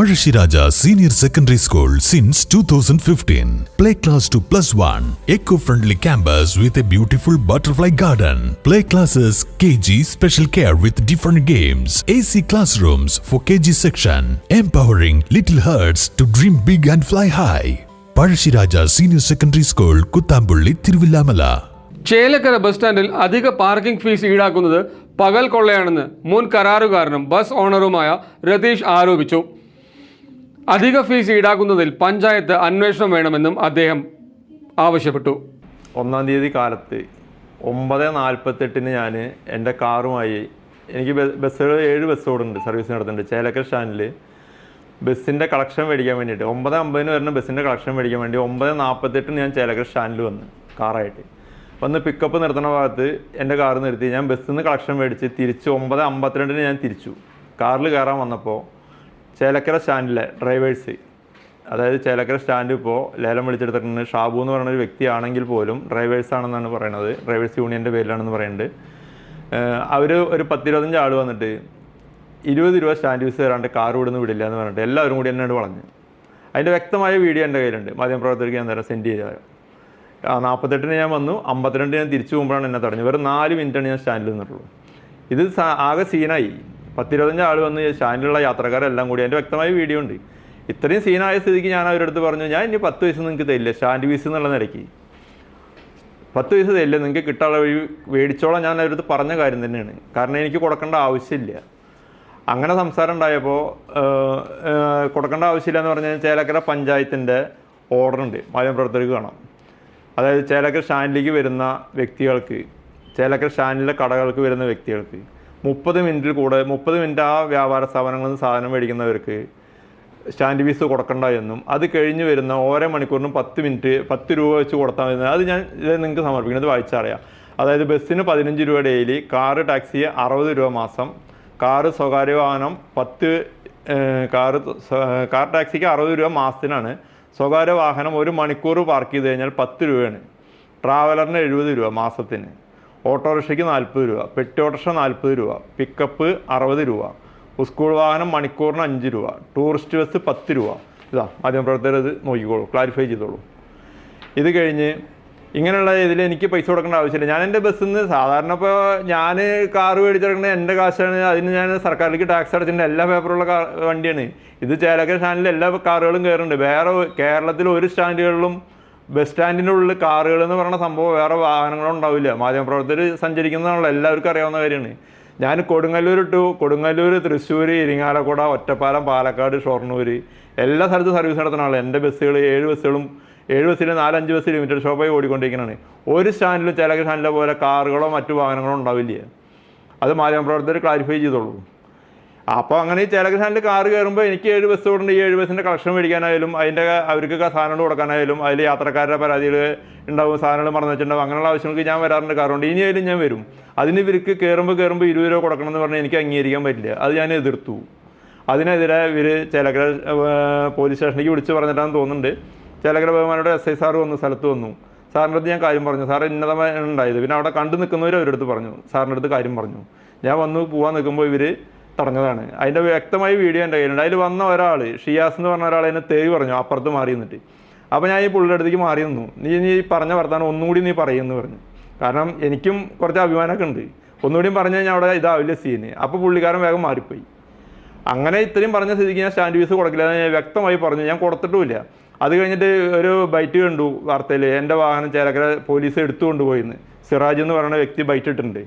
Parashiraja Senior Secondary School since 2015. Play class to +1. Eco-friendly campus with a beautiful butterfly garden. Play classes KG special care with different games. AC classrooms for KG section. Empowering little hearts to dream big and fly high. Parashiraja Senior Secondary School, Kuttambulli, Thiruvillamala. Chelakkara bus സ്റ്റാൻഡിൽ അധിക parking fees ഈടാക്കുന്നത് പകൽ കൊള്ളയാണെന്ന് മുൻ കരാറുകാരനും bus ഓണറുമായ Ratheesh ആരോപിച്ചു. അധിക fees ഈടാക്കുന്നതിൽ panchayat അന്വേഷണം വേണമെന്നും അദ്ദേഹം ആവശ്യപ്പെട്ടു. 1-ാം തീയതി കാലത്ത് 9:48 ഞാൻ എൻ്റെ കാറുമായി എനിക്ക് ബസ്സുകൾ 7 ബസ് ഓടുന്നുണ്ട്, സർവീസ് നടത്തുന്നുണ്ട്. ചേലക്കര സ്റ്റാൻഡിൽ ബസ്സിൻ്റെ കളക്ഷൻ മേടിക്കാൻ വേണ്ടിയിട്ട് 9:50 വരുന്ന ബസ്സിൻ്റെ കളക്ഷൻ മേടിക്കാൻ വേണ്ടി 9:48 ഞാൻ ചേലക്കര സ്റ്റാൻഡിൽ വന്ന് കാറായിട്ട് വന്ന് പിക്കപ്പ് നിർത്തുന്ന ഭാഗത്ത് എൻ്റെ കാറ് നിർത്തി. ഞാൻ ബസ്സിൽ നിന്ന് കളക്ഷൻ മേടിച്ച് തിരിച്ച് 9:52 ഞാൻ തിരിച്ചു. കാറിൽ കയറാൻ വന്നപ്പോൾ ചേലക്കര സ്റ്റാൻഡിലെ ഡ്രൈവേഴ്സ്, അതായത് ചേലക്കര സ്റ്റാൻഡ് ഇപ്പോൾ ലേലം വിളിച്ചെടുത്തിട്ടുണ്ട്. ഷാബു എന്ന് പറയുന്ന ഒരു വ്യക്തിയാണെങ്കിൽ പോലും ഡ്രൈവേഴ്സാണെന്നാണ് പറയുന്നത്, ഡ്രൈവേഴ്സ് യൂണിയൻ്റെ പേരിലാണെന്ന് പറയുന്നുണ്ട്. അവർ ഒരു 10-25 ആൾ വന്നിട്ട് 20 രൂപ സ്റ്റാൻഡ് ഫീസ് തരാണ്ട് കാർ ഇവിടുന്ന് വിടില്ല എന്ന് പറഞ്ഞിട്ട് എല്ലാവരും കൂടി എന്നോട് പറഞ്ഞു. അതിൻ്റെ വ്യക്തമായ വീഡിയോ എൻ്റെ കയ്യിലുണ്ട്, മാധ്യമപ്രവർത്തകർക്ക് ഞാൻ തരാം, സെൻഡ് ചെയ്ത് തരാം. 48 ഞാൻ വന്നു, 52 ഞാൻ തിരിച്ചു പോകുമ്പോഴാണ് എന്നെ തടഞ്ഞു. വെറും 4 മിനിറ്റാണ് ഞാൻ സ്റ്റാൻഡിൽ നിന്നിട്ടുള്ളൂ. ഇത് ആകെ സീനായി. 10-25 ആൾ വന്ന് സ്റ്റാൻഡിലുള്ള യാത്രക്കാരെല്ലാം കൂടി, അതിൻ്റെ വ്യക്തമായ വീഡിയോ ഉണ്ട്. ഇത്രയും സീനായ സ്ഥിതിക്ക് ഞാൻ അവരുടെ അടുത്ത് പറഞ്ഞു, ഞാൻ ഇനി 10 പൈസ നിങ്ങൾക്ക് തരില്ല സ്റ്റാൻഡ് ഫീസ് എന്നുള്ള നിലയ്ക്ക്. 10 പൈസ തരില്ല, നിങ്ങൾക്ക് കിട്ടാനുള്ള വഴി മേടിച്ചോളാം. ഞാൻ അവരടുത്ത് പറഞ്ഞ കാര്യം തന്നെയാണ്, കാരണം എനിക്ക് കൊടുക്കേണ്ട ആവശ്യമില്ല. അങ്ങനെ സംസാരം ഉണ്ടായപ്പോൾ കൊടുക്കേണ്ട ആവശ്യമില്ല എന്ന് പറഞ്ഞാൽ ചേലക്കര പഞ്ചായത്തിൻ്റെ ഓർഡറുണ്ട്, മാധ്യമപ്രവർത്തകർക്ക് കാണാം. അതായത് ചേലക്കര സ്റ്റാൻഡിലേക്ക് വരുന്ന വ്യക്തികൾക്ക്, ചേലക്കര സ്റ്റാൻഡിലെ കടകൾക്ക് വരുന്ന വ്യക്തികൾക്ക് 30 മിനിറ്റ് ആ വ്യാപാര സ്ഥാപനങ്ങളിൽ നിന്ന് സാധനം മേടിക്കുന്നവർക്ക് സ്റ്റാൻഡ് ഫീസ് കൊടുക്കണ്ട എന്നും, അത് കഴിഞ്ഞ് വരുന്ന ഓരോ മണിക്കൂറിനും 10 രൂപ വെച്ച് കൊടുത്താൽ മതി. അത് ഞാൻ നിങ്ങൾക്ക് സമർപ്പിക്കുന്നത് വായിച്ചറിയാം. അതായത് ബസ്സിന് 15 രൂപ ഡെയിലി, കാറ് ടാക്സി 60 രൂപ മാസം, കാറ് സ്വകാര്യ വാഹനം കാർ ടാക്സിക്ക് 60 രൂപ മാസത്തിനാണ്, സ്വകാര്യ വാഹനം 1 മണിക്കൂർ പാർക്ക് ചെയ്ത് കഴിഞ്ഞാൽ 10 രൂപയാണ്, ട്രാവലറിന് 70 രൂപ മാസത്തിന്, ഓട്ടോറിക്ഷയ്ക്ക് 40 രൂപ, പെട്ടി ഓട്ടോറിക്ഷ 40 രൂപ, പിക്കപ്പ് 60 രൂപ, സ്കൂൾ വാഹനം മണിക്കൂറിന് 5 രൂപ, ടൂറിസ്റ്റ് ബസ് 10 രൂപ. ഇതാ മാധ്യമപ്രവർത്തകർ ഇത് നോക്കിക്കോളൂ, ക്ലാരിഫൈ ചെയ്തോളൂ. ഇത് കഴിഞ്ഞ് ഇങ്ങനെയുള്ള ഇതിൽ എനിക്ക് പൈസ കൊടുക്കേണ്ട ആവശ്യമില്ല. ഞാൻ എൻ്റെ ബസ്സിൽ നിന്ന് സാധാരണ ഇപ്പോൾ ഞാൻ കാറ് മേടിച്ചെടുക്കുന്നത് എൻ്റെ കാശാണ്, അതിന് ഞാൻ സർക്കാരിലേക്ക് ടാക്സ് അടച്ചിട്ടുണ്ട്, എല്ലാ പേപ്പറുള്ള വണ്ടിയാണ് ഇത്. ചേലക്കര സ്റ്റാൻഡിൽ എല്ലാ കാറുകളും കയറുന്നുണ്ട്. വേറെ കേരളത്തിൽ ഒരു സ്റ്റാൻഡുകളിലും ബസ് സ്റ്റാൻഡിൻ്റെ ഉള്ളിൽ കാറുകൾ എന്ന് പറയുന്ന സംഭവം വേറെ വാഹനങ്ങളും ഉണ്ടാവില്ല. മാധ്യമപ്രവർത്തകർ സഞ്ചരിക്കുന്നതാണല്ലോ, എല്ലാവർക്കും അറിയാവുന്ന കാര്യമാണ്. ഞാൻ കൊടുങ്ങല്ലൂർ, തൃശ്ശൂർ, ഇരിങ്ങാലക്കുട, ഒറ്റപ്പാലം, പാലക്കാട്, ഷൊർണൂർ എല്ലാ സ്ഥലത്തും സർവീസ് നടത്തുന്ന ആളാണ്. എൻ്റെ ബസ്സുകൾ 7 ബസ്സിൽ 4-5 ബസ് ലിമിറ്റഡ് ഷോപ്പായി ഓടിക്കൊണ്ടിരിക്കുന്നതാണ്. ഒരു സ്റ്റാൻഡിലും ചേലക്കര സ്റ്റാൻഡിലെ പോലെ കാറുകളോ മറ്റു വാഹനങ്ങളോ ഉണ്ടാവില്ല. അത് മാധ്യമപ്രവർത്തകർ ക്ലാരിഫൈ ചെയ്തോളൂ. അപ്പോൾ അങ്ങനെ ഈ ചേലക്കര സ്റ്റാൻഡിൽ കാറ് കയറുമ്പോൾ എനിക്ക് 7 ബസ് ഓടുന്നുണ്ട്. ഈ 7 ബസ്സിൻ്റെ കളക്ഷൻ മേടിക്കാനായാലും അവർക്ക് സാധനങ്ങൾ കൊടുക്കാനായാലും അതിൽ യാത്രക്കാരുടെ പരാതികൾ ഉണ്ടാവും, സാധനങ്ങൾ മറന്നു വെച്ചിട്ടുണ്ടാവും. അങ്ങനെയുള്ള ആവശ്യങ്ങൾക്ക് ഞാൻ വരാറുണ്ട്, കാറുണ്ട്. ഇനിയായാലും ഞാൻ വരും. അതിന് ഇവർക്ക് കയറുമ്പോൾ 20 രൂപ കൊടുക്കണം എന്ന് പറഞ്ഞാൽ എനിക്ക് അംഗീകരിക്കാൻ പറ്റില്ല. അത് ഞാൻ എതിർത്തു. അതിനെതിരെ ഇവർ ചേലക്കര പോലീസ് സ്റ്റേഷനിലേക്ക് വിളിച്ച് പറഞ്ഞിട്ടാണെന്ന് തോന്നുന്നുണ്ട്. ചേലക്കര ബഹുമാനോട് SI സാർ വന്നു, സ്ഥലത്ത് വന്നു. സാറിൻ്റെ അടുത്ത് ഞാൻ കാര്യം പറഞ്ഞു, സാർ ഇന്നതമാണ് ഉണ്ടായത്. പിന്നെ അവിടെ കണ്ടു നിൽക്കുന്നവർ അവരുടെ അടുത്ത് പറഞ്ഞു, സാറിൻ്റെ അടുത്ത് കാര്യം പറഞ്ഞു. ഞാൻ പോകാൻ നിൽക്കുമ്പോൾ ഇവർ തടഞ്ഞതാണ്. അതിൻ്റെ വ്യക്തമായ വീഡിയോ എൻ്റെ കയ്യിലുണ്ട്. അതിൽ വന്ന ഒരാൾ ഷിയാസ് എന്ന് പറഞ്ഞ ഒരാൾ അതിനെ തേവി പറഞ്ഞു, അപ്പുറത്ത് മാറി നിന്നിട്ട്. അപ്പോൾ ഞാൻ ഈ പുള്ളിയുടെ അടുത്തേക്ക് മാറി നിന്നു. നീ പറഞ്ഞ വർത്താനം ഒന്നുകൂടി നീ പറയുമെന്ന് പറഞ്ഞു. കാരണം എനിക്കും കുറച്ച് അഭിമാനമൊക്കെ ഉണ്ട്. ഒന്നുകൂടിയും പറഞ്ഞു കഴിഞ്ഞാൽ അവിടെ ഇതാവില്ല സീന്. അപ്പോൾ പുള്ളിക്കാരൻ വേഗം മാറിപ്പോയി. അങ്ങനെ ഇത്രയും പറഞ്ഞ സ്ഥിതിക്ക് ഞാൻ സ്റ്റാൻഡ് ഫീസ് കൊടുക്കില്ല എന്ന് ഞാൻ വ്യക്തമായി പറഞ്ഞു. ഞാൻ കൊടുത്തിട്ടുമില്ല. അത് കഴിഞ്ഞിട്ട് ഒരു ബൈറ്റ് കണ്ടു വാർത്തയിൽ, എൻ്റെ വാഹനം ചേലക്കര പോലീസ് എടുത്തുകൊണ്ടുപോയിന്ന് സിറാജ് എന്ന് പറയുന്ന വ്യക്തി ബൈറ്റ് ഇട്ടിട്ടുണ്ട്.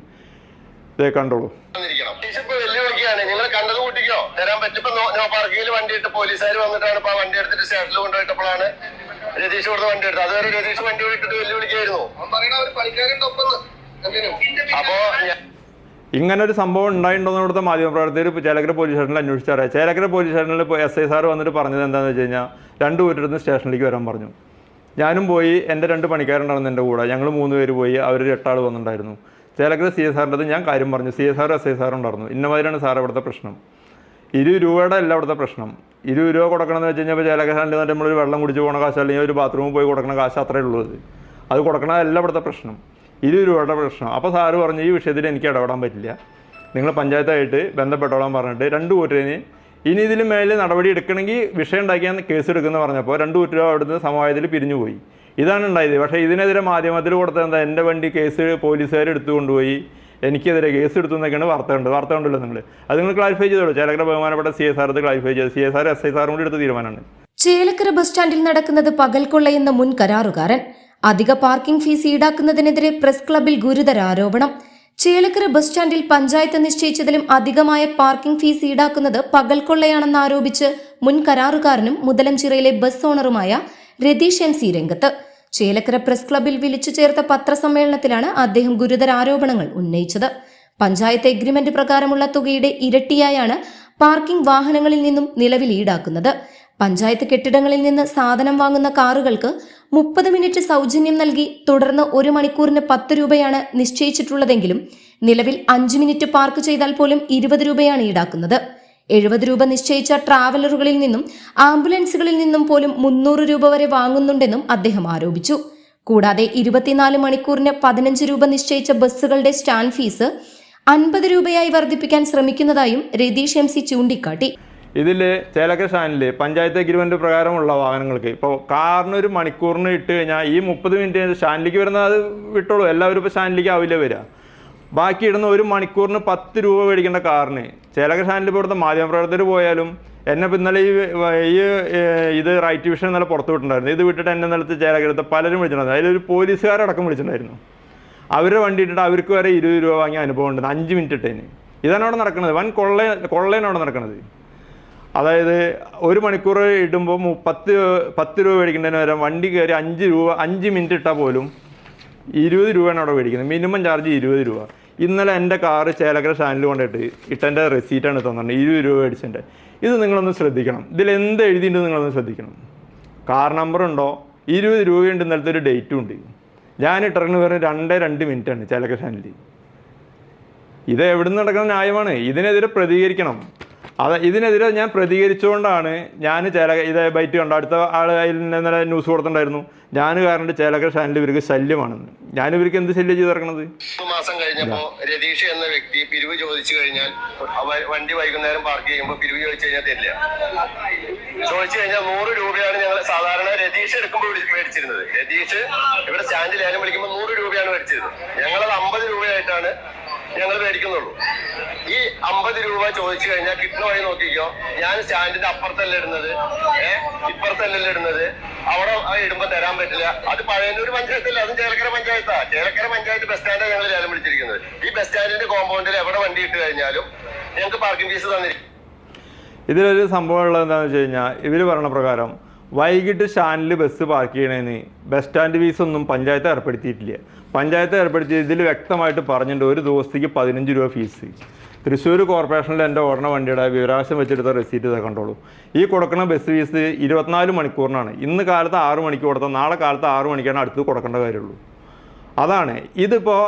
ഇതേ കണ്ടോളൂ. നിങ്ങൾ കണ്ടത് കൂട്ടിക്കോ തരാൻ പറ്റും. നോ പാർക്കിങ്ങിൽ വണ്ടി ഇട്ട് പോലീസുകാർ വന്നിട്ടാണ് ഇപ്പൊ വണ്ടി എടുത്തിട്ട് സ്റ്റേഷനിൽ കൊണ്ടുപോയിട്ടപ്പോഴാണ് രതീഷ് കൊടുത്ത വണ്ടി എടുത്തത്. അതുവരെ രതീഷ് വണ്ടി ഇട്ടിട്ട് വെല്ലുവിളിക്കായിരുന്നു. അപ്പോ ഇങ്ങനെ ഒരു സംഭവം ഉണ്ടായിട്ടുണ്ടെന്ന് ഇവിടുത്തെ മാധ്യമപ്രവർത്തകർ ചേലക്കര പോലീസ് സ്റ്റേഷനിൽ അന്വേഷിച്ചറിയാം. ചേലക്കര പോലീസ് സ്റ്റേഷനിൽ SI സാർ വന്നിട്ട് പറഞ്ഞത് എന്താണെന്ന് വെച്ച് കഴിഞ്ഞാൽ 2 കൂട്ടരുന്ന് സ്റ്റേഷനിലേക്ക് വരാൻ പറഞ്ഞു. ഞാനും പോയി, എൻ്റെ 2 പണിക്കാരുണ്ടായിരുന്നു എൻ്റെ കൂടെ. ഞങ്ങൾ 3 പേര് പോയി, അവർ 8 ആൾ വന്നിട്ടുണ്ടായിരുന്നു. ചേലക്കര CS സാറിൻ്റെ ഞാൻ കാര്യം പറഞ്ഞു. CS സാർ SI സാർ ഉണ്ടായിരുന്നു. ഇന്നമാതിരിയാണ് സാർ ഇവിടുത്തെ പ്രശ്നം. 20 രൂപയുടെ അല്ല ഇവിടുത്തെ പ്രശ്നം. 20 രൂപ കൊടുക്കണമെന്ന് വെച്ച് കഴിഞ്ഞാൽ ചേലക്കര സ്റ്റാൻഡിൽ നിന്ന് നമ്മളൊരു വെള്ളം കുടിച്ച് പോകുന്ന കാശ്, അല്ലെങ്കിൽ ഒരു ബാത്റൂമിൽ പോയി കൊടുക്കുന്ന കാശ് അത്രയേ ഉള്ളത്. അത് കൊടുക്കണതല്ല ഇവിടുത്തെ പ്രശ്നം, 20 രൂപയുടെ പ്രശ്നം. അപ്പോൾ സാറ് പറഞ്ഞു, ഈ വിഷയത്തിൽ എനിക്ക് ഇടപെടാൻ പറ്റില്ല, നിങ്ങൾ പഞ്ചായത്തായിട്ട് ബന്ധപ്പെട്ടോളാൻ പറഞ്ഞിട്ട് 2 കൂട്ടരേന് ഇനി ഇതിൽ മേലെ നടപടി എടുക്കണമെങ്കിൽ വിഷയം ഉണ്ടാക്കിയാൽ കേസ് എടുക്കുമെന്ന് പറഞ്ഞപ്പോൾ 2 രൂപ അവിടുന്ന് സമവായത്തിൽ പിരിഞ്ഞു പോയി. ഇതാണ് ഉണ്ടായത്. പക്ഷേ ഇതിനെതിരെ മാധ്യമത്തിൽ കൊടുത്തത് എന്താ, എൻ്റെ വണ്ടി കേസ് പോലീസുകാർ എടുത്തു കൊണ്ടുപോയി, എനിക്കെതിരെ കേസ് എടുത്തു എന്നൊക്കെയാണ് വാർത്ത ഉണ്ടല്ലോ നിങ്ങൾ. അത് നിങ്ങൾ ക്ലാരിഫൈ ചെയ്തോളൂ. ചേലക്കര ബഹുമാനപ്പെട്ട CSR അത് ക്ലാരിഫൈ ചെയ്ത് CSR SI സാറും കൂടി എടുത്ത തീരുമാനമാണ്. ചേലക്കര ബസ് സ്റ്റാൻഡിൽ നടക്കുന്നത് പകൽ കൊള്ളയെന്ന മുൻ കരാറുകാരൻ. അധിക പാർക്കിംഗ് ഫീസ് ഈടാക്കുന്നതിനെതിരെ പ്രസ് ക്ലബിൽ ഗുരുതര ആരോപണം. ചേലക്കര ബസ് സ്റ്റാൻഡിൽ പഞ്ചായത്ത് നിശ്ചയിച്ചതിലും അധികമായ പാർക്കിംഗ് ഫീസ് ഈടാക്കുന്നത് പകൽ കൊള്ളയാണെന്ന് ആരോപിച്ച് മുൻ കരാറുകാരനും മുതലംചിറയിലെ ബസ് ഓണറുമായ രതീഷ് MC രംഗത്ത്. ചേലക്കര പ്രസ് ക്ലബിൽ വിളിച്ചു ചേർത്ത പത്രസമ്മേളനത്തിലാണ് അദ്ദേഹം ഗുരുതര ആരോപണങ്ങൾ ഉന്നയിച്ചത്. പഞ്ചായത്ത് എഗ്രിമെന്റ് പ്രകാരമുള്ള തുകയുടെ ഇരട്ടിയായാണ് പാർക്കിംഗ് വാഹനങ്ങളിൽ നിന്നും നിലവിൽ ഈടാക്കുന്നത്. പഞ്ചായത്ത് കെട്ടിടങ്ങളിൽ നിന്ന് സാധനം വാങ്ങുന്ന കാറുകൾക്ക് 30 മിനിറ്റ് സൗജന്യം നൽകി തുടർന്ന് 1 മണിക്കൂറിന് 10 രൂപയാണ് നിശ്ചയിച്ചിട്ടുള്ളതെങ്കിലും നിലവിൽ 5 മിനിറ്റ് പാർക്ക് ചെയ്താൽ പോലും 20 രൂപയാണ് ഈടാക്കുന്നത്. 70 രൂപ നിശ്ചയിച്ച ട്രാവലറുകളിൽ നിന്നും ആംബുലൻസുകളിൽ നിന്നും പോലും 300 രൂപ വരെ വാങ്ങുന്നുണ്ടെന്നും അദ്ദേഹം ആരോപിച്ചു. കൂടാതെ 24 മണിക്കൂറിന് 15 രൂപ നിശ്ചയിച്ച ബസ്സുകളുടെ സ്റ്റാൻഡ് ഫീസ് 50 രൂപയായി വർദ്ധിപ്പിക്കാൻ ശ്രമിക്കുന്നതായും രതീഷ് MC ചൂണ്ടിക്കാട്ടി. ഇതിൽ ചേലക്കര സ്റ്റാൻഡിൽ പഞ്ചായത്ത് എഗ്രിമെൻ്റ് പ്രകാരമുള്ള വാഹനങ്ങൾക്ക് ഇപ്പോൾ കാറിന് 1 മണിക്കൂറിന് ഇട്ട് കഴിഞ്ഞാൽ ഈ 30 മിനിറ്റ് സ്റ്റാൻഡിലേക്ക് വരുന്നത് അത് വിട്ടോളൂ, എല്ലാവരും ഇപ്പോൾ സ്റ്റാൻഡിലേക്ക് ആവില്ല വരിക. ബാക്കി ഇടുന്ന 1 മണിക്കൂറിന് 10 രൂപ മേടിക്കേണ്ട കാറിന് ചേലക്കര സ്റ്റാൻഡിൽ ഇപ്പോൾ ഇവിടുത്തെ മാധ്യമപ്രവർത്തകർ പോയാലും എന്നെ ഇപ്പോൾ ഇന്നലെ ഇത് റൈറ്റ് വിഷൻ ഇന്നലെ പുറത്തു വിട്ടിട്ടുണ്ടായിരുന്നു. ഇത് വിട്ടിട്ട് എന്നെ നിലത്ത് ചേലക്കരത്തെ പലരും വിളിച്ചിട്ടുണ്ടായിരുന്നു. അതിലൊരു പോലീസുകാരടക്കം വിളിച്ചിട്ടുണ്ടായിരുന്നു. അവരെ വണ്ടി ഇട്ടിട്ട് അവർക്ക് വരെ 20 രൂപ വാങ്ങിയ അനുഭവം ഉണ്ട് 5 മിനിറ്റ് ഇട്ടതിന്. ഇതാണ് അവിടെ നടക്കുന്നത്. വൻ കൊള്ളയാണ് അവിടെ നടക്കുന്നത്. അതായത് 1 മണിക്കൂർ ഇടുമ്പോൾ 10 രൂപ മേടിക്കേണ്ടതിന് വരാം വണ്ടി കയറി 5 മിനിറ്റ് ഇട്ടാൽ പോലും 20 രൂപയാണ് അവിടെ മേടിക്കുന്നത്. മിനിമം ചാർജ് 20 രൂപ. ഇന്നലെ എൻ്റെ കാറ് ചേലക്കര സ്റ്റാൻഡിൽ കൊണ്ടിട്ട് ഇട്ടെൻ്റെ റെസീറ്റാണ് തന്നിട്ടുണ്ട് 20 രൂപ മേടിച്ചതിൻ്റെ. ഇത് നിങ്ങളൊന്ന് ശ്രദ്ധിക്കണം. ഇതിൽ എന്ത് എഴുതിയിട്ട് നിങ്ങളൊന്ന് ശ്രദ്ധിക്കണം. കാർ നമ്പറുണ്ടോ, 20 രൂപയുണ്ട്, ഇന്നലത്തെ ഒരു ഡേറ്റും ഉണ്ട്. ഞാൻ ഇട്ടിറങ്ങുന്ന വെറും 2 മിനിറ്റാണ് ചേലക്കര സ്റ്റാൻഡിൽ. ഇത് എവിടെ നിന്ന് നടക്കുന്ന ന്യായമാണ്? ഇതിനെതിരെ പ്രതികരിക്കണം. ഇതിനെതിരെ ഞാൻ പ്രതികരിച്ചുകൊണ്ടാണ് ഞാൻ ഇതേ ബൈറ്റ് കണ്ടു. അടുത്ത ആൾ അതിൽ ഇന്നലെ ന്യൂസ് കൊടുത്തിട്ടുണ്ടായിരുന്നു, ഞാൻ കാരണം ചേലക്കര സ്റ്റാൻഡിൽ ഇവർക്ക് ശല്യമാണെന്ന്. ഞാൻ ഇവർക്ക് എന്ത് ശല്യം ചെയ്ത് ഇറങ്ങണത്? 1 മാസം കഴിഞ്ഞപ്പോൾ രതീഷ് എന്ന വ്യക്തി പിരിവ് ചോദിച്ചു കഴിഞ്ഞാൽ വണ്ടി വൈകുന്നേരം പാർക്ക് ചെയ്യുമ്പോൾ പിരിവ് ചോദിച്ചു കഴിഞ്ഞാൽ തരില്ല. ചോദിച്ചു കഴിഞ്ഞാൽ 100 രൂപയാണ് ഞങ്ങൾ സാധാരണ രതീഷ് എടുക്കുമ്പോൾ മേടിച്ചിരുന്നത്. രതീഷ് ഇവിടെ സ്റ്റാൻഡിൽ ആരും വിളിക്കുമ്പോൾ 100 രൂപയാണ് മേടിച്ചിരുന്നത്. ഞങ്ങളത് 50 രൂപയായിട്ടാണ് ഞങ്ങൾ മേടിക്കുന്നുള്ളൂ. ഈ 50 രൂപ ചോദിച്ചു കഴിഞ്ഞാൽ കിട്ടുന്ന വഴി നോക്കിക്കോ. ഞാൻ സ്റ്റാൻഡിന്റെ അപ്പുറത്തല്ല ഇടുന്നത്, ഇപ്പുറത്തല്ല ഇടുന്നത്. അവിടെ ഇടുമ്പോ തരാൻ പറ്റില്ല. അത് പഴയന്നൂർ പഞ്ചായത്തല്ല, അതും ചേലക്കര പഞ്ചായത്താ. ചേലക്കര പഞ്ചായത്ത് ബസ് സ്റ്റാൻഡാണ് ഞങ്ങൾ ലേലം വിളിച്ചിരിക്കുന്നത്. ഈ ബസ് സ്റ്റാൻഡിന്റെ കോമ്പൗണ്ടിൽ എവിടെ വണ്ടി ഇട്ട് കഴിഞ്ഞാലും ഞങ്ങൾക്ക് പാർക്കിംഗ് ഫീസ് തന്നിരിക്കും. ഇതിലൊരു സംഭവം ഉള്ളത് എന്താണെന്ന് വെച്ച് കഴിഞ്ഞാൽ, ഇവർ പറഞ്ഞ പ്രകാരം വൈകിട്ട് സ്റ്റാൻഡിൽ ബസ് പാർക്ക് ചെയ്യണതിന് ബസ് സ്റ്റാൻഡ് ഫീസൊന്നും പഞ്ചായത്ത് ഏർപ്പെടുത്തിയിട്ടില്ല. പഞ്ചായത്ത് ഏർപ്പെടുത്തിയ ഇതിൽ വ്യക്തമായിട്ട് പറഞ്ഞിട്ടുണ്ട് 1 ദിവസത്തേക്ക് 15 രൂപ ഫീസ്. തൃശ്ശൂർ കോർപ്പറേഷനിൽ എൻ്റെ ഓടണ വണ്ടിയുടെ വിവരാവകാശം വെച്ചെടുത്ത റെസീറ്റ് ഇതൊക്കെ കണ്ടോളൂ. ഈ കൊടുക്കുന്ന ബസ് ഫീസ് 24 മണിക്കൂറിനാണ്. ഇന്ന് കാലത്ത് 6 മണിക്ക് കൊടുത്താൽ നാളെ കാലത്ത് 6 മണിക്കാണ് അടുത്ത് കൊടുക്കേണ്ട കാര്യമുള്ളൂ. അതാണ് ഇതിപ്പോൾ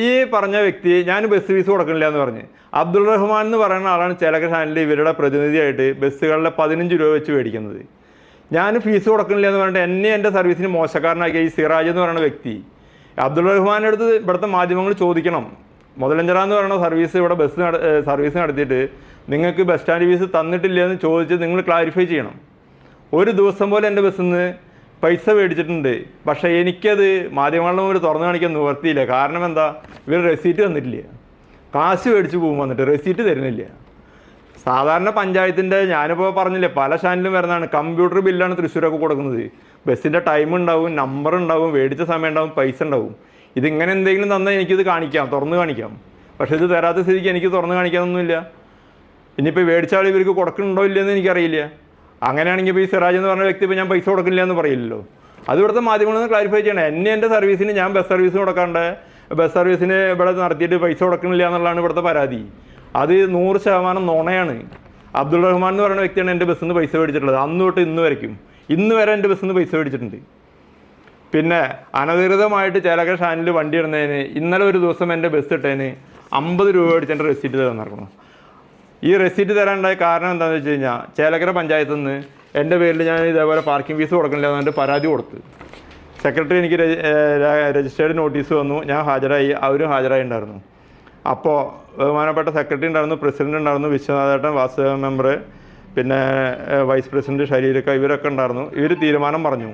ഈ പറഞ്ഞ വ്യക്തി ഞാൻ ബസ് ഫീസ് കൊടുക്കണില്ല എന്ന് പറഞ്ഞ് അബ്ദുൾ റഹ്മാൻ എന്ന് പറയുന്ന ആളാണ് ചേലക്കര സ്റ്റാൻഡിൽ ഇവരുടെ പ്രതിനിധിയായിട്ട് ബസ്സുകളിലെ 15 രൂപ വെച്ച് മേടിക്കുന്നത്. ഞാൻ ഫീസ് കൊടുക്കണില്ല എന്ന് പറഞ്ഞിട്ട് എന്നെ എൻ്റെ സർവീസിന് മോശക്കാരനാക്കിയ ഈ സിറാജ് എന്ന് പറയുന്ന വ്യക്തി അബ്ദുൾ റഹ്മാൻ്റെ അടുത്ത് ഇവിടുത്തെ മാധ്യമങ്ങൾ ചോദിക്കണം. മുതലഞ്ചിറ എന്ന് പറയുന്ന സർവീസ് ഇവിടെ സർവീസ് നടത്തിയിട്ട് നിങ്ങൾക്ക് ബസ് സ്റ്റാൻഡ് ഫീസ് തന്നിട്ടില്ല എന്ന് ചോദിച്ച് നിങ്ങൾ ക്ലാരിഫൈ ചെയ്യണം. 1 ദിവസം പോലെ എൻ്റെ ബസ്സിൽ നിന്ന് പൈസ മേടിച്ചിട്ടുണ്ട്. പക്ഷേ എനിക്കത് മാധ്യമങ്ങളുടെ മുമ്പിൽ തുറന്നു കാണിക്കാൻ നിവർത്തിയില്ല. കാരണം എന്താ, ഇവർ റെസീറ്റ് തന്നിട്ടില്ല. കാശ് മേടിച്ച് പോകും, വന്നിട്ട് റെസീറ്റ് തരുന്നില്ല. സാധാരണ പഞ്ചായത്തിൻ്റെ ഞാനിപ്പോൾ പറഞ്ഞില്ലേ പല സ്റ്റാൻഡിലും വരുന്നതാണ്, കമ്പ്യൂട്ടർ ബില്ലാണ് തൃശ്ശൂരൊക്കെ കൊടുക്കുന്നത്. ബസ്സിൻ്റെ ടൈം ഉണ്ടാവും, നമ്പർ ഉണ്ടാവും, മേടിച്ച സമയം ഉണ്ടാവും, പൈസ ഉണ്ടാവും. ഇതിങ്ങനെ എന്തെങ്കിലും തന്നാൽ എനിക്കിത് കാണിക്കാം, തുറന്ന് കാണിക്കാം. പക്ഷേ ഇത് തരാത്ത സ്ഥിതിക്ക് എനിക്ക് തുറന്ന് കാണിക്കാനൊന്നുമില്ല. ഇനിയിപ്പോൾ മേടിച്ച ആൾ ഇവർക്ക് കൊടുക്കണുണ്ടോ ഇല്ലയെന്ന് എനിക്കറിയില്ല. അങ്ങനെയാണെങ്കിൽ ഇപ്പോൾ ഈ സിറാജ് എന്ന് പറഞ്ഞ വ്യക്തി ഇപ്പോൾ ഞാൻ പൈസ കൊടുക്കില്ല എന്ന് പറയില്ലല്ലോ. അത് ഇവിടുത്തെ മാധ്യമങ്ങളൊന്ന് ക്ലാരിഫൈ ചെയ്യണം. എൻ്റെ സർവീസിന് ഞാൻ ബസ് സർവീസ് കൊടുക്കാണ്ട് ബസ് സർവീസിന് ഇവിടെ നടത്തിയിട്ട് പൈസ കൊടുക്കണില്ല എന്നുള്ളതാണ് ഇവിടുത്തെ പരാതി. അത് 100% നുണയാണ്. അബ്ദുൾ റഹ്മാൻ എന്ന് പറയുന്ന വ്യക്തിയാണ് എൻ്റെ ബസ്സിൽ നിന്ന് പൈസ മേടിച്ചിട്ടുള്ളത്. അന്ന് തൊട്ട് ഇന്ന് വരെ എൻ്റെ ബസ്സിൽ നിന്ന് പൈസ മേടിച്ചിട്ടുണ്ട്. പിന്നെ അനധികൃതമായിട്ട് ചേലക്കര സ്റ്റാൻഡിൽ വണ്ടി ഇടുന്നതിന് ഇന്നലെ ഒരു ദിവസം എൻ്റെ ബസ് ഇട്ടതിന് 50 രൂപ മേടിച്ച് എൻ്റെ റെസീറ്റ് തന്നിരിക്കണം. ഈ റെസീറ്റ് തരാനുണ്ടായ കാരണം എന്താണെന്ന് വെച്ച് കഴിഞ്ഞാൽ ചേലക്കര പഞ്ചായത്തിൽ നിന്ന് എൻ്റെ പേരിൽ ഞാൻ ഇതേപോലെ പാർക്കിംഗ് ഫീസ് കൊടുക്കണില്ല എന്നിട്ട് പരാതി കൊടുത്ത് സെക്രട്ടറി എനിക്ക് രജിസ്റ്റേർഡ് നോട്ടീസ് വന്നു. ഞാൻ ഹാജരായി, അവരും ഹാജരായി ഉണ്ടായിരുന്നു. അപ്പോൾ ബഹുമാനപ്പെട്ട സെക്രട്ടറി ഉണ്ടായിരുന്നു, പ്രസിഡന്റ് ഉണ്ടായിരുന്നു, വിശ്വനാഥേട്ടൻ, വാസുദേവ മെമ്പർ, പിന്നെ വൈസ് പ്രസിഡന്റ് ഷരീരക്ക, ഇവരൊക്കെ ഉണ്ടായിരുന്നു. ഇവർ തീരുമാനം പറഞ്ഞു,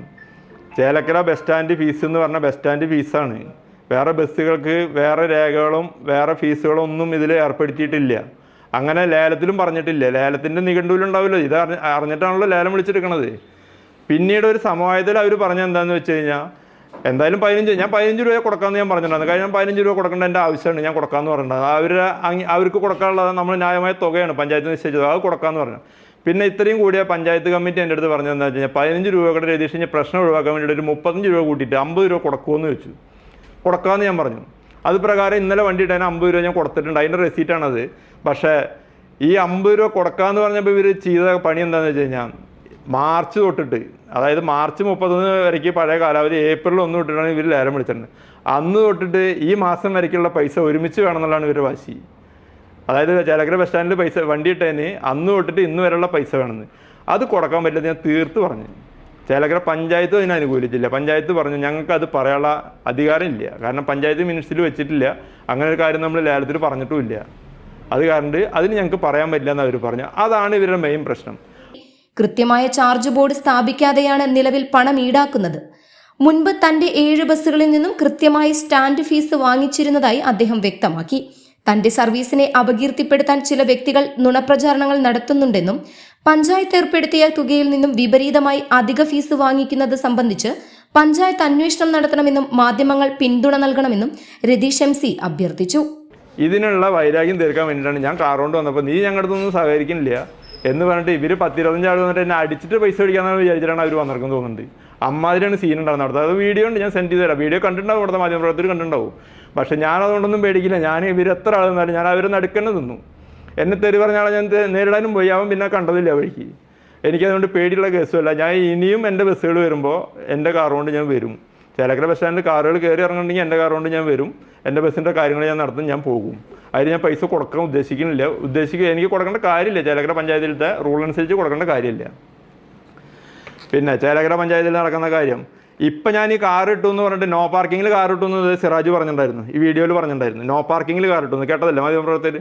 ചേലക്കര ബസ് സ്റ്റാൻഡ് ഫീസ് എന്ന് പറഞ്ഞാൽ ബസ് സ്റ്റാൻഡ് ഫീസാണ്. വേറെ ബസ്സുകൾക്ക് വേറെ രേഖകളും വേറെ ഫീസുകളും ഒന്നും ഇതിൽ ഏർപ്പെടുത്തിയിട്ടില്ല. അങ്ങനെ ലേലത്തിലും പറഞ്ഞിട്ടില്ല. ലേലത്തിൻ്റെ നിഘണ്ടുവിലുണ്ടാവില്ല. ഇത് അറിഞ്ഞിട്ടാണല്ലോ ലേലം വിളിച്ചെടുക്കണത്. പിന്നീട് ഒരു സമവായത്തിൽ അവർ പറഞ്ഞത് എന്താണെന്ന് വെച്ച് കഴിഞ്ഞാൽ, എന്തായാലും 15 രൂപ കൊടുക്കാമെന്ന് ഞാൻ പറഞ്ഞിട്ടുണ്ടായിരുന്നു. കാര്യം 15 രൂപ കൊടുക്കേണ്ട എൻ്റെ ആവശ്യമാണ്, ഞാൻ കൊടുക്കാമെന്ന് പറഞ്ഞിട്ടുണ്ടായിരുന്നു. അവർക്ക് കൊടുക്കാനുള്ളത് നമ്മൾ ന്യായമായ തുകയാണ് പഞ്ചായത്ത് നിശ്ചയിച്ചത്, അത് കൊടുക്കാമെന്ന് പറഞ്ഞു. പിന്നെ ഇത്രയും കൂടിയ പഞ്ചായത്ത് കമ്മിറ്റി എൻ്റെ അടുത്ത് പറഞ്ഞത് എന്താ വെച്ച് കഴിഞ്ഞാൽ 15 രൂപയുടെ രതീഷിന് പ്രശ്നം ഒഴിവാക്കാൻ വേണ്ടിയിട്ട് ഒരു 35 രൂപ കൂട്ടിയിട്ട് 50 രൂപ കൊടുക്കുമെന്ന് വെച്ചു. കൊടുക്കാമെന്ന് ഞാൻ പറഞ്ഞു. അത് പ്രകാരം ഇന്നലെ വണ്ടി ഇട്ടാൽ 50 രൂപ ഞാൻ കൊടുത്തിട്ടുണ്ട്, അതിൻ്റെ റെസീറ്റാണത്. പക്ഷേ ഈ 50 രൂപ കൊടുക്കാമെന്ന് പറഞ്ഞപ്പോൾ ഇവർ ചെയ്ത പണി എന്താണെന്ന് വെച്ച് കഴിഞ്ഞാൽ, മാർച്ച് തൊട്ടിട്ട്, അതായത് മാർച്ച് 31 വരയ്ക്ക് പഴയ കാലാവധി, ഏപ്രിൽ 1 തൊട്ടിട്ടാണ് ഇവർ ലേലം വിളിച്ചിട്ടുണ്ട്. അന്ന് തൊട്ടിട്ട് ഈ മാസം വരയ്ക്കുള്ള പൈസ ഒരുമിച്ച് വേണമെന്നുള്ളതാണ് ഇവരുടെ വാശി. അതായത് ചേലക്കര ബസ് സ്റ്റാൻഡിൽ പൈസ വണ്ടി ഇട്ടതിന് അന്ന് തൊട്ടിട്ട് ഇന്ന് വരെയുള്ള പൈസ വേണമെന്ന്. അത് കൊടുക്കാൻ പറ്റില്ല ഞാൻ തീർത്ത് പറഞ്ഞു. ചേലക്കര പഞ്ചായത്ത് അതിനെ അനുകൂലിച്ചില്ല. പഞ്ചായത്ത് പറഞ്ഞു ഞങ്ങൾക്ക് അത് പറയാനുള്ള അധികാരം ഇല്ല, കാരണം പഞ്ചായത്ത് മിനിറ്റ്സിൽ വെച്ചിട്ടില്ല, അങ്ങനെ ഒരു കാര്യം നമ്മൾ ലേലത്തിൽ പറഞ്ഞിട്ടുമില്ല. അത് കാരണം അതിന് ഞങ്ങൾക്ക് പറയാൻ പറ്റില്ല എന്ന് അവർ പറഞ്ഞു. അതാണ് ഇവരുടെ മെയിൻ പ്രശ്നം. കൃത്യമായ ചാർജ് ബോർഡ് സ്ഥാപിക്കാതെയാണ് നിലവിൽ പണം ഈടാക്കുന്നത്. മുൻപ് തന്റെ 7 ബസ്സുകളിൽ നിന്നും കൃത്യമായി സ്റ്റാൻഡ് ഫീസ് വാങ്ങിച്ചിരുന്നതായി അദ്ദേഹം വ്യക്തമാക്കി. തന്റെ സർവീസിനെ അപകീർത്തിപ്പെടുത്താൻ ചില വ്യക്തികൾ നുണപ്രചാരണങ്ങൾ നടത്തുന്നുണ്ടെന്നും പഞ്ചായത്ത് ഏർപ്പെടുത്തിയ തുകയിൽ നിന്നും വിപരീതമായി അധിക ഫീസ് വാങ്ങിക്കുന്നത് സംബന്ധിച്ച് പഞ്ചായത്ത് അന്വേഷണം നടത്തണമെന്നും മാധ്യമങ്ങൾ പിന്തുണ നൽകണമെന്നും രതീഷ് MC അഭ്യർത്ഥിച്ചു. ഇതിനുള്ള വൈരാഗ്യം തീർക്കാൻ വേണ്ടിയിട്ടാണ് ഞാൻ കാർ കൊണ്ട് വന്നപ്പോൾ നീ ഞങ്ങളുടെ അടുത്തൊന്നും സഹകരിക്കുന്നില്ല എന്ന് പറഞ്ഞിട്ട് ഇവർ 10-25 ആൾ വന്നിട്ട് എന്നെ അടിച്ചിട്ട് പൈസ മേടിക്കാമെന്ന് വിചാരിച്ചിട്ടാണ് അവർ വന്നിറക്കുന്നത് തോന്നുന്നുണ്ട്. അമ്മാതിരിയാണ് സീൻ ഉണ്ടാകുന്നത് അവിടുത്തെ. അത് വീഡിയോ ഉണ്ട്, ഞാൻ സെൻഡ് ചെയ്ത് തരാം. വീഡിയോ കണ്ടിട്ടുണ്ടാവും, ഇവിടുത്തെ മാധ്യമപ്രവർത്തകർ കണ്ടിട്ടുണ്ടാവും. പക്ഷേ ഞാനതുകൊണ്ടൊന്നും പേടിക്കില്ല. ഞാൻ ഇവർ എത്ര ആൾ നിന്നാലും ഞാൻ അവരെ നടുക്കന്നെ നിന്നു. എന്നെ തെറി പറഞ്ഞ ആളെ ഞാൻ നേരിടാനും പോയി, അവൻ പിന്നെ കണ്ടതില്ല വഴിക്ക്. എനിക്കതുകൊണ്ട് പേടിയുള്ള കേസുമല്ല. ഞാൻ ഇനിയും എൻ്റെ ബസ്സുകൾ വരുമ്പോൾ എൻ്റെ കാർ കൊണ്ട് ഞാൻ വരും. ചേലക്കര ബസ് സ്റ്റാൻഡിൽ കാറുകൾ കയറി ഇറങ്ങുന്നുണ്ടെങ്കിൽ എൻ്റെ കാർ കൊണ്ട് ഞാൻ വരും. എൻ്റെ ബസ്സിൻ്റെ കാര്യങ്ങൾ ഞാൻ നടത്തും, ഞാൻ പോകും. അതിന് ഞാൻ പൈസ കൊടുക്കാൻ ഉദ്ദേശിക്കുന്നില്ല. എനിക്ക് കൊടുക്കേണ്ട കാര്യമില്ല. ചേലക്കര പഞ്ചായത്തിലത്തെ റൂൾ അനുസരിച്ച് കൊടുക്കേണ്ട കാര്യമില്ല. പിന്നെ ചേലക്കര പഞ്ചായത്തിൽ നടക്കുന്ന കാര്യം, ഇപ്പം ഞാൻ ഈ കാർ ഇട്ടു എന്ന് പറഞ്ഞിട്ട് നോ പാർക്കിങ്ങിൽ കാർ ഇട്ടു എന്ന് സിറാജ് പറഞ്ഞിട്ടുണ്ടായിരുന്നു, ഈ വീഡിയോയിൽ പറഞ്ഞിട്ടുണ്ടായിരുന്നു. നോ പാർക്കിങ്ങിൽ കാർ ഇട്ടു എന്ന് കേട്ടതല്ലേ മാധ്യമപ്രവർത്തകർ?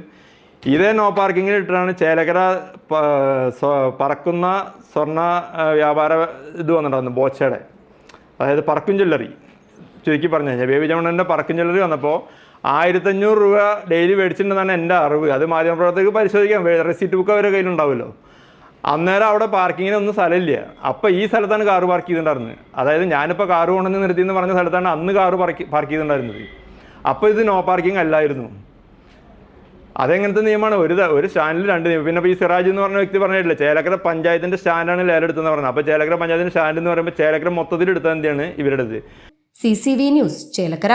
ഇതേ നോ പാർക്കിങ്ങിൽ ഇട്ടിട്ടാണ് ചേലക്കര പറക്കുന്ന സ്വർണ്ണ വ്യാപാര ഇത് വന്നിട്ടുണ്ടായിരുന്നു, ബോച്ചയുടെ, അതായത് പറക്കും ജ്വല്ലറി. ചുരുക്കി പറഞ്ഞു കഴിഞ്ഞാൽ ബേബി ജമണൻ്റെ പറക്കും ജ്വല്ലറി വന്നപ്പോൾ 1500 രൂപ ഡെയിലി മേടിച്ചിട്ടുണ്ടെന്നാണ് എൻ്റെ അറിവ്. അത് മാധ്യമപ്രവർത്തകർക്ക് പരിശോധിക്കാം, റെസിപ്റ്റ് ബുക്ക് അവരുടെ കയ്യിലുണ്ടാവുമല്ലോ. അന്നേരം അവിടെ പാർക്കിങ്ങിനൊന്നും സ്ഥലമില്ല. അപ്പോൾ ഈ സ്ഥലത്താണ് കാറ് പാർക്ക് ചെയ്തിട്ടുണ്ടായിരുന്നത്. അതായത് ഞാനിപ്പോൾ കാറ് കൊണ്ടുവന്ന് നിർത്തിയെന്ന് പറഞ്ഞ സ്ഥലത്താണ് അന്ന് കാറ് പാർക്ക് ചെയ്തിട്ടുണ്ടായിരുന്നത്. അപ്പോൾ ഇത് നോ പാർക്കിംഗ് അല്ലായിരുന്നു. അതെങ്ങനത്തെ നിയമമാണ്? ഒരു സ്റ്റാൻഡിൽ 2 നിയമം. പിന്നെ ഇപ്പോൾ ഈ സിറാജ് എന്ന് പറഞ്ഞ വ്യക്തി പറഞ്ഞിട്ടില്ല, ചേലക്കര പഞ്ചായത്തിൻ്റെ സ്റ്റാൻഡാണ് ലേലം എടുത്തതെന്ന് പറഞ്ഞത്. അപ്പോൾ ചേലക്കര പഞ്ചായത്തിൻ്റെ സ്റ്റാൻഡ് എന്ന് പറയുമ്പോൾ ചേലക്കര മൊത്തത്തിൽ എടുത്താൽ എന്താണ് ഇവരുടേത്? CCV news, Chelakkara.